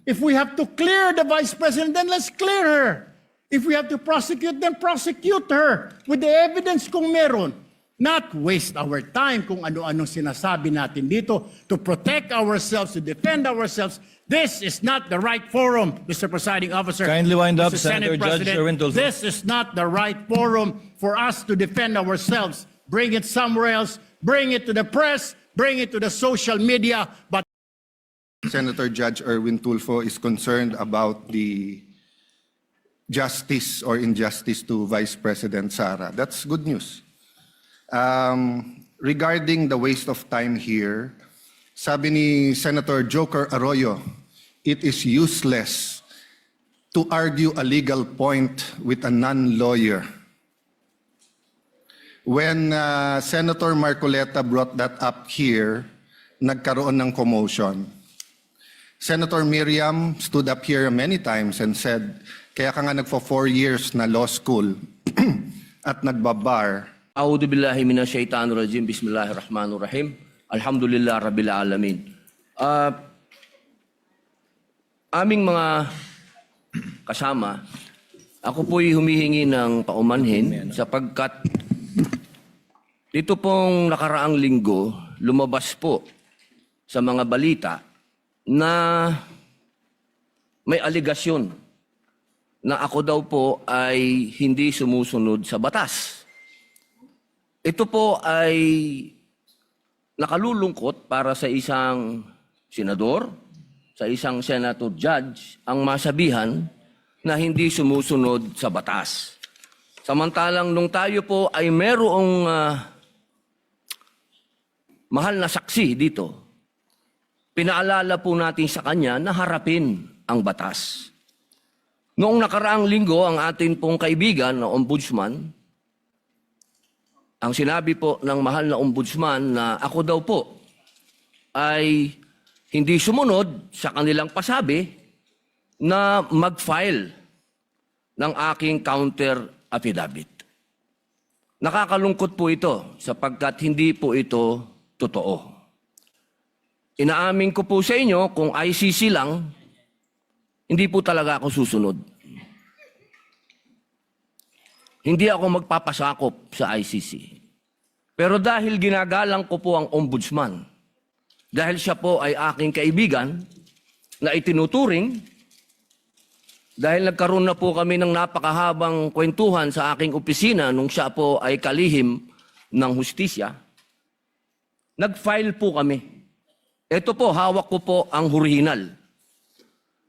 If we have to clear the Vice President, then let's clear her. If we have to prosecute, then prosecute her with the evidence kung meron. Not waste our time kung ano-anong sinasabi natin dito to protect ourselves, to defend ourselves. This is not the right forum, Mr. Presiding Officer. Kindly wind up, Mr. Senator Senate Judge President. Erwin Tulfo. This is not the right forum for us to defend ourselves. Bring it somewhere else. Bring it to the press. Bring it to the social media. But Senator Judge Erwin Tulfo is concerned about the justice or injustice to Vice President Sara. That's good news. Regarding the waste of time here, sabi ni Senator Joker Arroyo, it is useless to argue a legal point with a non-lawyer. When Senator Marcoleta brought that up here, nagkaroon ng commotion. Senator Miriam stood up here many times and said, kaya ka nga nagpo 4 years na law school at nagbabar. A'udhu billahi minasyaitanir rajim. Bismillahirrahmanirrahim. Alhamdulillah rabbil alamin. Aming mga kasama, ako po'y humihingi ng paumanhin sapagkat dito pong nakaraang linggo, lumabas po sa mga balita na may aligasyon na ako daw po ay hindi sumusunod sa batas. Ito po ay nakalulungkot para sa isang senador, sa isang senator judge, ang masabihan na hindi sumusunod sa batas. Samantalang nung tayo po ay merong mahal na saksi dito, pinaalala po natin sa kanya na harapin ang batas. Noong nakaraang linggo, ang atin pong kaibigan na ombudsman, ang sinabi po ng mahal na ombudsman na ako daw po ay hindi sumunod sa kanilang pasabi na mag-file ng aking counter affidavit. Nakakalungkot po ito sapagkat hindi po ito totoo. Inaamin ko po sa inyo kung ICC lang, hindi po talaga ako susunod. Hindi ako magpapasakop sa ICC. Pero dahil ginagalang ko po ang ombudsman, dahil siya po ay aking kaibigan na itinuturing, dahil nagkaroon na po kami ng napakahabang kwentuhan sa aking opisina nung siya po ay kalihim ng hustisya, nag-file po kami. Ito po, hawak ko po ang original.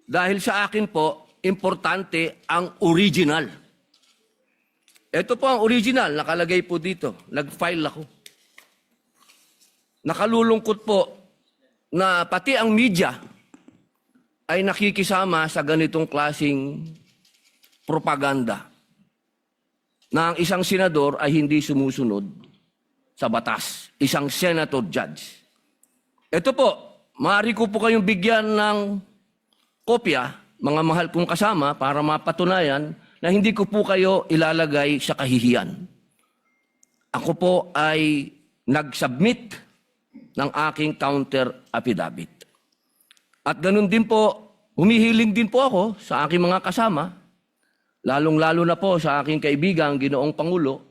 Dahil sa akin po, importante ang original. Ito po ang original, nakalagay po dito. Nag-file ako. Nakalulungkot po na pati ang media ay nakikisama sa ganitong klasing propaganda na ang isang senador ay hindi sumusunod sa batas. Isang senator judge. Ito po, maaari ko po kayong bigyan ng kopya, mga mahal kong kasama, para mapatunayan na hindi ko po kayo ilalagay sa kahihiyan. Ako po ay nag-submit ng aking counter affidavit. At ganun din po, humihiling din po ako sa aking mga kasama, lalong-lalo na po sa aking kaibigan, Ginoong Pangulo,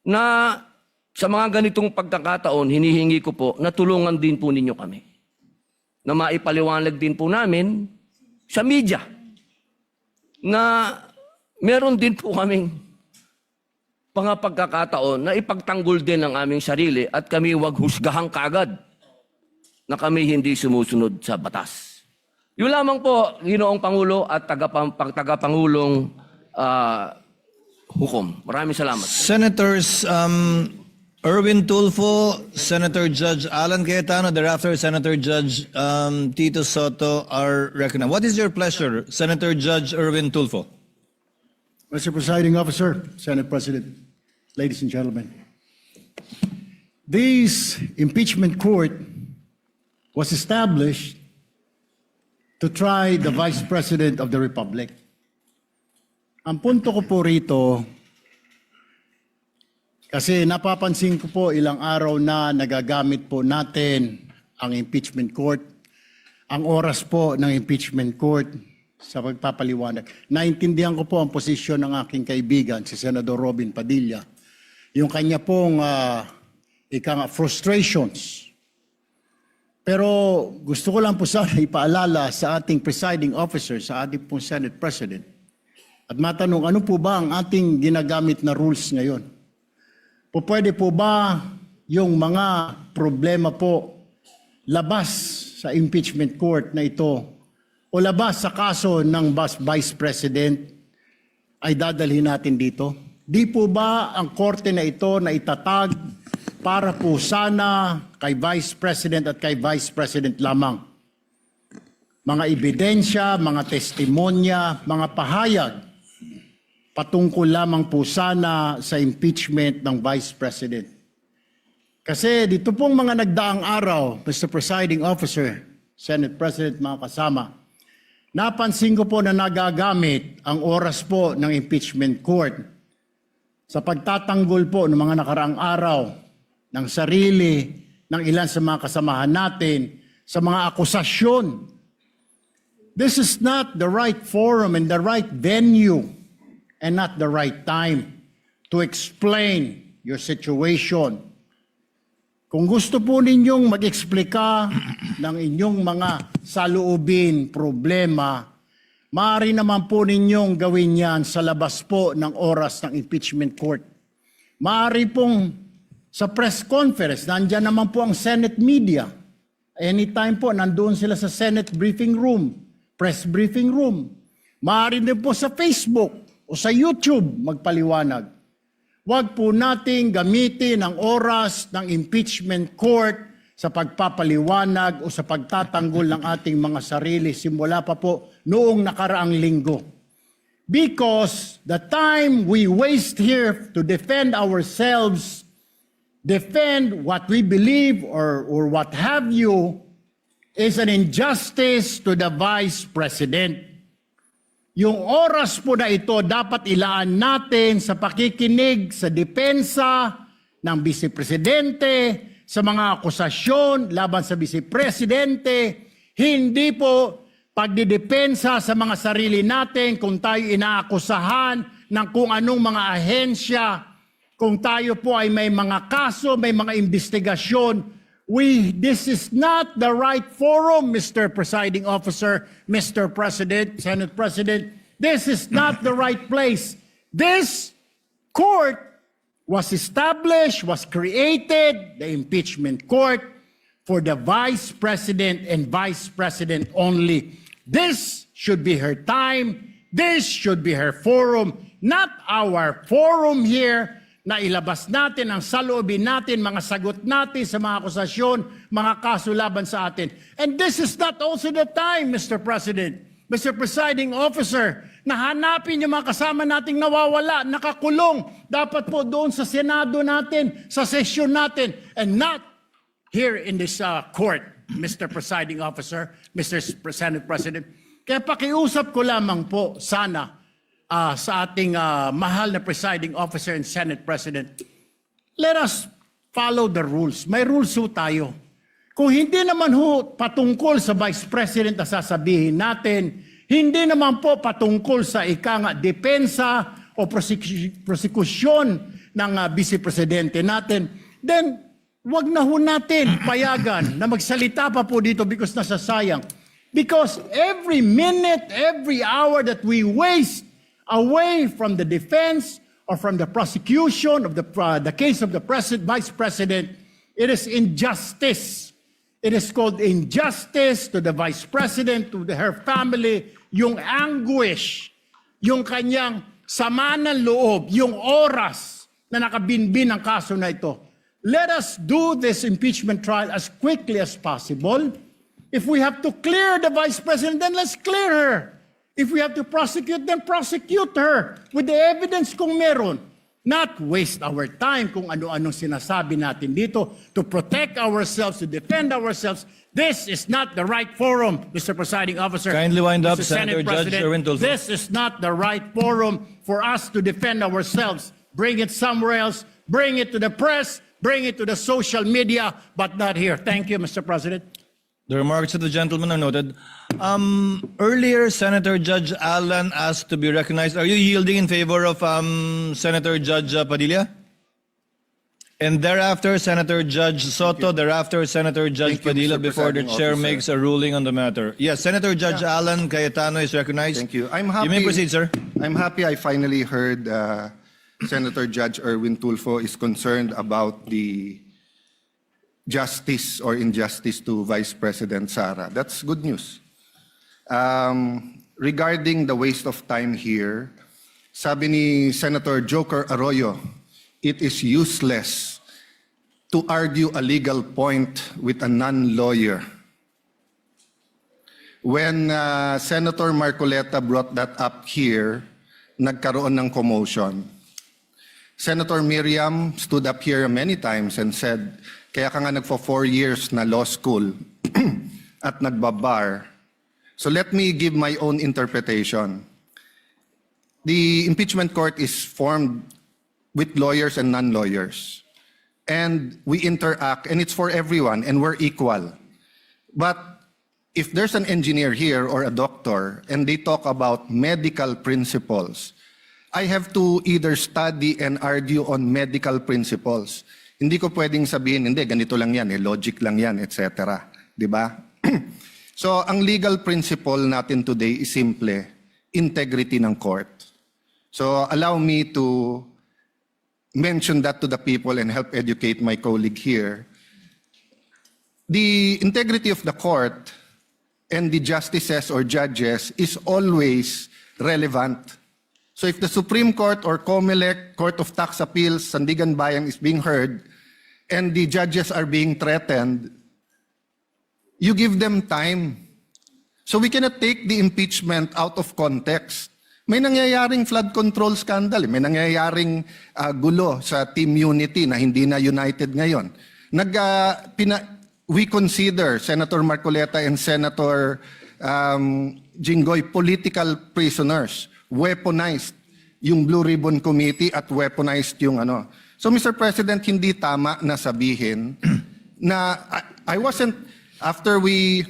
na sa mga ganitong pagkakataon, hinihingi ko po na tulungan din po ninyo kami. Na maipaliwanag din po namin sa media na meron din po kaming mga pagkakataon na ipagtanggol din ang aming sarili at kami wag husgahang kaagad na kami hindi sumusunod sa batas. Yun lamang po, Ginoong Pangulo at tagapangulong hukom. Maraming salamat. Senators Erwin Tulfo, Senator Judge Alan Cayetano, thereafter Senator Judge Tito Soto are recognized. What is your pleasure, Senator Judge Erwin Tulfo? Mr. Presiding Officer, Senate President, ladies and gentlemen, this impeachment court was established to try the Vice President of the Republic. Ang punto ko po rito, kasi napapansin ko po ilang araw na nagagamit po natin ang impeachment court ang oras po ng impeachment court sa pagpapaliwanag. Naintindihan ko po ang posisyon ng aking kaibigan, si Senador Robin Padilla. Yung kanya pong frustrations. Pero gusto ko lang po sana ipaalala sa ating presiding officer, sa ating pong Senate President, at matanong, ano po ba ang ating ginagamit na rules ngayon? Pwede po ba yung mga problema po labas sa impeachment court na ito o labas sa kaso ng Vice President ay dadalhin natin dito? Di po ba ang korte na ito na itatag para po sana kay Vice President at kay Vice President lamang? Mga ebidensya, mga testimonya, mga pahayag patungkol lamang po sana sa impeachment ng Vice President. Kasi dito pong mga nagdaang araw, Mr. Presiding Officer, Senate President, mga kasama, napansin ko po na nagagamit ang oras po ng impeachment court sa pagtatanggol po ng mga nakaraang araw ng sarili ng ilan sa mga kasamahan natin sa mga akusasyon. This is not the right forum and the right venue and not the right time to explain your situation. Kung gusto po ninyong mag-eksplika ng inyong mga saloobin, problema, maaari naman po ninyong gawin yan sa labas po ng oras ng impeachment court. Maaari pong sa press conference, nandyan naman po ang Senate media. Anytime po, nandoon sila sa Senate briefing room, press briefing room. Maaari din po sa Facebook o sa YouTube magpaliwanag. Huwag po nating gamitin ang oras ng impeachment court sa pagpapaliwanag o sa pagtatanggol ng ating mga sarili simula pa po noong nakaraang linggo. Because the time we waste here to defend ourselves, defend what we believe or what have you, is an injustice to the Vice President. Yung oras po na ito dapat ilaan natin sa pakikinig sa depensa ng Vice Presidente, sa mga akusasyon laban sa Vice Presidente, hindi po pagdidepensa sa mga sarili natin kung tayo inaakusahan ng kung anong mga ahensya, kung tayo po ay may mga kaso, may mga investigasyon. This is not the right forum, Mr. Presiding Officer, Mr. President, Senate President. This is not the right place. This court was established, was created, the impeachment court, for the Vice President and Vice President only. This should be her time. This should be her forum, not our forum here na ilabas natin ang saloobin natin, mga sagot natin sa mga akusasyon, mga kaso laban sa atin. And this is not also the time, Mr. President, Mr. Presiding Officer, na hanapin yung mga kasama nating nawawala, nakakulong, dapat po doon sa Senado natin, sa sesyon natin, and not here in this court, Mr. Presiding Officer, Mr. Senate President. Kaya pakiusap ko lamang po sana sa ating mahal na Presiding Officer and Senate President, let us follow the rules. May rules ho tayo. Kung hindi naman ho patungkol sa Vice President na sasabihin natin, hindi naman po patungkol sa depensa o prosekusyon ng Vice Presidente natin, then wag na ho natin payagan na magsalita pa po dito because nasasayang. Because every minute, every hour that we waste away from the defense or from the prosecution of the case of the Vice President, it is injustice. It is called injustice to the Vice President, to her family, yung anguish, yung kanyang sama ng loob, yung oras na nakabinbin ang kaso na ito. Let us do this impeachment trial as quickly as possible. If we have to clear the Vice President, then let's clear her. If we have to prosecute, then prosecute her with the evidence kung meron. Not waste our time kung ano-anong sinasabi natin dito to protect ourselves, to defend ourselves. This is not the right forum, Mr. Presiding Officer. Kindly wind up, Mr. Senator Senate Judge President. Erwin Tulfo. This is not the right forum for us to defend ourselves. Bring it somewhere else. Bring it to the press. Bring it to the social media, but not here. Thank you, Mr. President. The remarks of the gentleman are noted. Earlier, Senator Judge Alan asked to be recognized. Are you yielding in favor of Senator Judge Padilla? And thereafter, Senator Judge Soto. Thereafter, Senator Judge Thank you, Padilla, Mr. before the Presiding chair Officer. makes a ruling on the matter. Yes, Senator Judge Alan Cayetano is recognized. Thank you. I'm happy. You may proceed, sir. I'm happy I finally heard Senator Judge Erwin Tulfo is concerned about the justice or injustice to Vice President Sara. That's good news. Regarding the waste of time here, sabi ni Senator Joker Arroyo, it is useless to argue a legal point with a non-lawyer. When Senator Marcoleta brought that up here, nagkaroon ng commotion. Senator Miriam stood up here many times and said, kaya ka nga nagfo 4 years na law school at nagbabar. So let me give my own interpretation. The impeachment court is formed with lawyers and non-lawyers. And we interact, and it's for everyone, and we're equal. But if there's an engineer here or a doctor, and they talk about medical principles, I have to either study and argue on medical principles. Hindi ko pwedeng sabihin, hindi, ganito lang yan, logic lang yan, etc. Di ba? So, ang legal principle natin today is simple, integrity ng court. So, allow me to mention that to the people and help educate my colleague here. The integrity of the court and the justices or judges is always relevant. So if the Supreme Court or COMELEC, Court of Tax Appeals, Sandigan Bayan is being heard and the judges are being threatened, you give them time. So we cannot take the impeachment out of context. May nangyayaring flood control scandal, may nangyayaring gulo sa Team Unity na hindi na united ngayon. We consider Senator Marcoleta and Senator Jinggoy political prisoners, weaponized yung Blue Ribbon Committee at weaponized yung ano. So Mr. President, hindi tama na sabihin na I wasn't, after we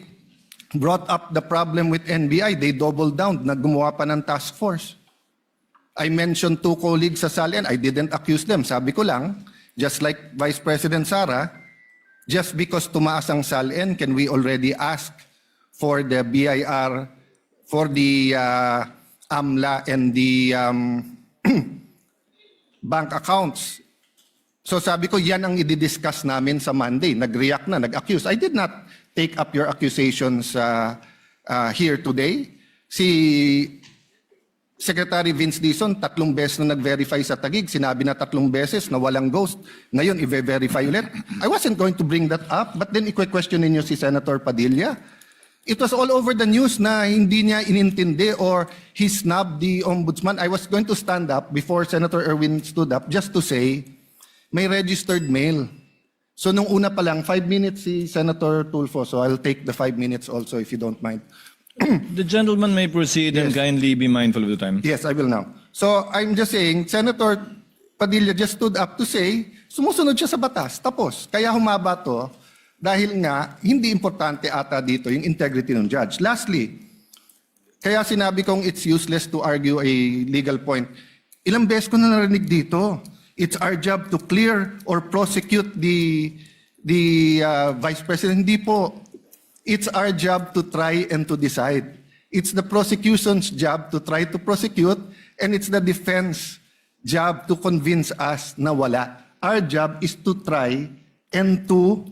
brought up the problem with NBI, they doubled down, naggumawa pa ng task force. I mentioned 2 colleagues sa SALN, I didn't accuse them. Sabi ko lang, just like Vice President Sara, just because tumaas ang SALN, can we already ask for the BIR, for the AMLA and the bank accounts? So sabi ko, yan ang i-discuss namin sa Monday. Nag-react na, nag-accuse. I did not take up your accusations here today. Si Secretary Vince Dizon, 3 beses na nag-verify sa Taguig. Sinabi na 3 beses na walang ghost. Ngayon, i-verify ulit. I wasn't going to bring that up, but then i-question ninyo si Senator Padilla. It was all over the news na hindi niya inintindi or he snubbed the ombudsman. I was going to stand up before Senator Erwin stood up just to say, may registered mail. So nung una pa lang, 5 minutes si Senator Tulfo. So I'll take the 5 minutes also if you don't mind. The gentleman may proceed and kindly be mindful of the time. Yes, I will now. So I'm just saying, Senator Padilla just stood up to say, sumusunod siya sa batas. Tapos, kaya humaba to dahil nga, hindi importante ata dito yung integrity ng judge. Lastly, kaya sinabi kong it's useless to argue a legal point. Ilang beses ko na narinig dito. It's our job to clear or prosecute the Vice President. Hindi po. It's our job to try and to decide. It's the prosecution's job to try to prosecute, and it's the defense job to convince us na wala. Our job is to try and to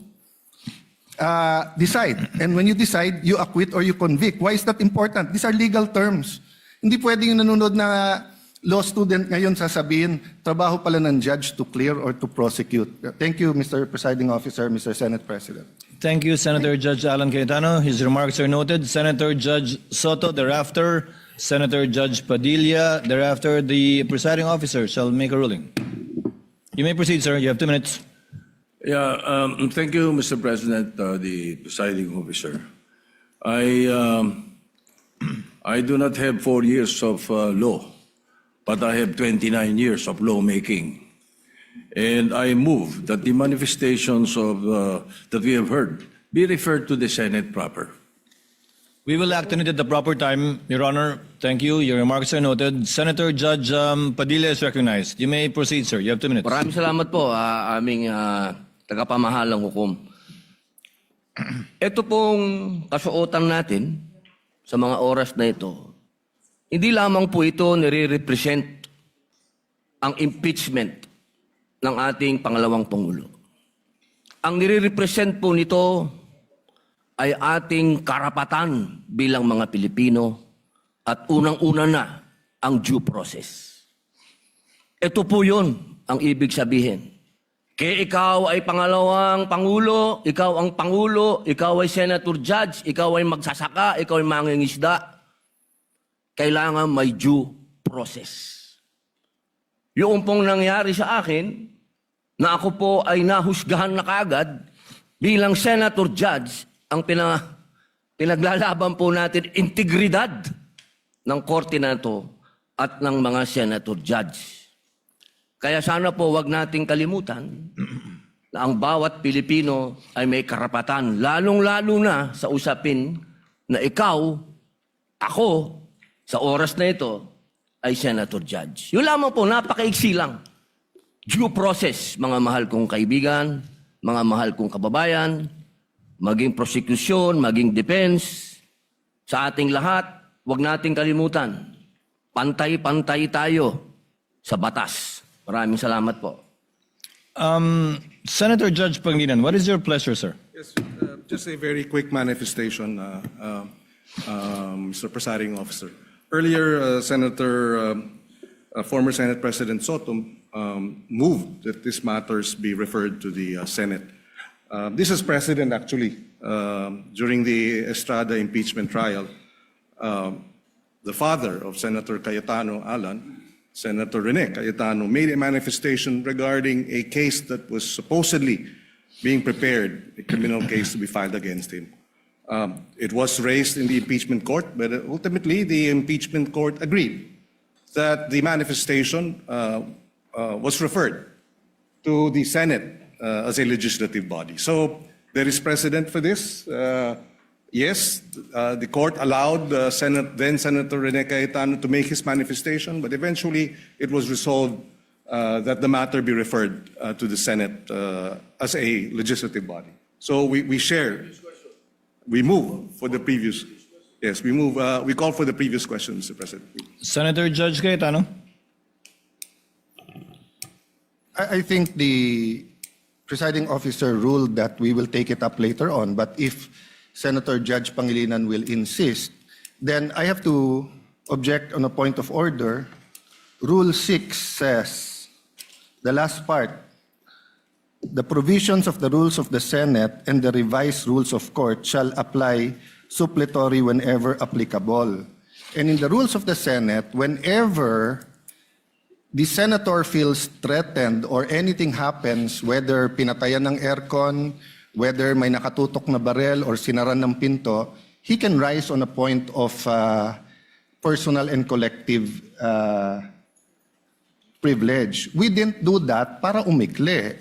decide. And when you decide, you acquit or you convict. Why is that important? These are legal terms. Hindi pwedeng yung nanonood na law student ngayon sasabihin, trabaho pala ng judge to clear or to prosecute. Thank you, Mr. Presiding Officer, Mr. Senate President. Thank you, Senator Judge Alan Cayetano. His remarks are noted. Senator Judge Soto, thereafter, Senator Judge Padilla, thereafter, the presiding officer shall make a ruling. You may proceed, sir. You have 2 minutes. Yeah, thank you, Mr. President, the presiding officer. I do not have 4 years of law, but I have 29 years of lawmaking. And I move that the manifestations of that we have heard be referred to the Senate proper. We will act on it at the proper time, Your Honor. Thank you. Your remarks are noted. Senator Judge Padilla is recognized. You may proceed, sir. You have 2 minutes. Maraming salamat po, aming tagapamahalang hukom. Ito pong kasuotan natin sa mga oras na ito, hindi lamang po ito nire-represent ang impeachment ng ating pangalawang Pangulo. Ang nire-represent po nito ay ating karapatan bilang mga Pilipino at unang-una na ang due process. Ito po yun ang ibig sabihin. Kaya ikaw ay pangalawang Pangulo, ikaw ang Pangulo, ikaw ay Senator Judge, ikaw ay magsasaka, ikaw ay mangingisda, kailangan may due process. Yung pong nangyari sa akin, na ako po ay nahusgahan na kaagad bilang Senator Judge, ang pinaglalaban po natin integridad ng korte na ito at ng mga Senator Judge. Kaya sana po wag nating kalimutan na ang bawat Pilipino ay may karapatan, lalong-lalo na sa usapin na ikaw, ako, sa oras na ito, ay Senator Judge. Yun lamang po, napakaiksi lang. Due process, mga mahal kong kaibigan, mga mahal kong kababayan, maging prosecution, maging defense, sa ating lahat, wag nating kalimutan, pantay-pantay tayo sa batas. Maraming salamat po. Senator Judge Pangilinan, what is your pleasure, sir? Yes, just a very quick manifestation, Mr. Presiding Officer. Earlier, former Senate President Soto moved that these matters be referred to the Senate. This is precedent, actually. During the Estrada impeachment trial, the father of Senator Cayetano Alan, Senator Rene Cayetano, made a manifestation regarding a case that was supposedly being prepared, a criminal case to be filed against him. It was raised in the impeachment court, but ultimately the impeachment court agreed that the manifestation was referred to the Senate as a legislative body. So there is precedent for this. Yes, the court allowed then Senator Rene Cayetano to make his manifestation, but eventually it was resolved that the matter be referred to the Senate as a legislative body. So we share. We move for the previous. Yes, we move. We call for the previous question, Mr. President. Senator Judge Cayetano? I think the presiding officer ruled that we will take it up later on, but if Senator Judge Pangilinan will insist, then I have to object on a point of order. Rule 6 says, the last part, the provisions of the rules of the Senate and the revised rules of court shall apply suppletory whenever applicable. And in the rules of the Senate, whenever the senator feels threatened or anything happens, whether pinatayan ng aircon, whether may nakatutok na barel or sinaran ng pinto, he can rise on a point of personal and collective privilege. We didn't do that para umikli.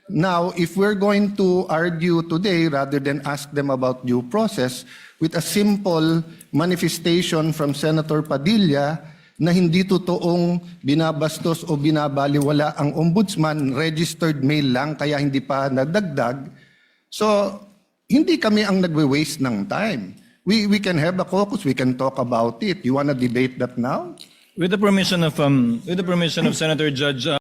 Now, if we're going to argue today rather than ask them about due process with a simple manifestation from Senator Padilla na hindi totoong binabastos o binabaliwala ang ombudsman, registered mail lang kaya hindi pa nadagdag. So, hindi kami ang nagwe-waste ng time. We can have a caucus, we can talk about it. You want to debate that now? With the permission of Senator Judge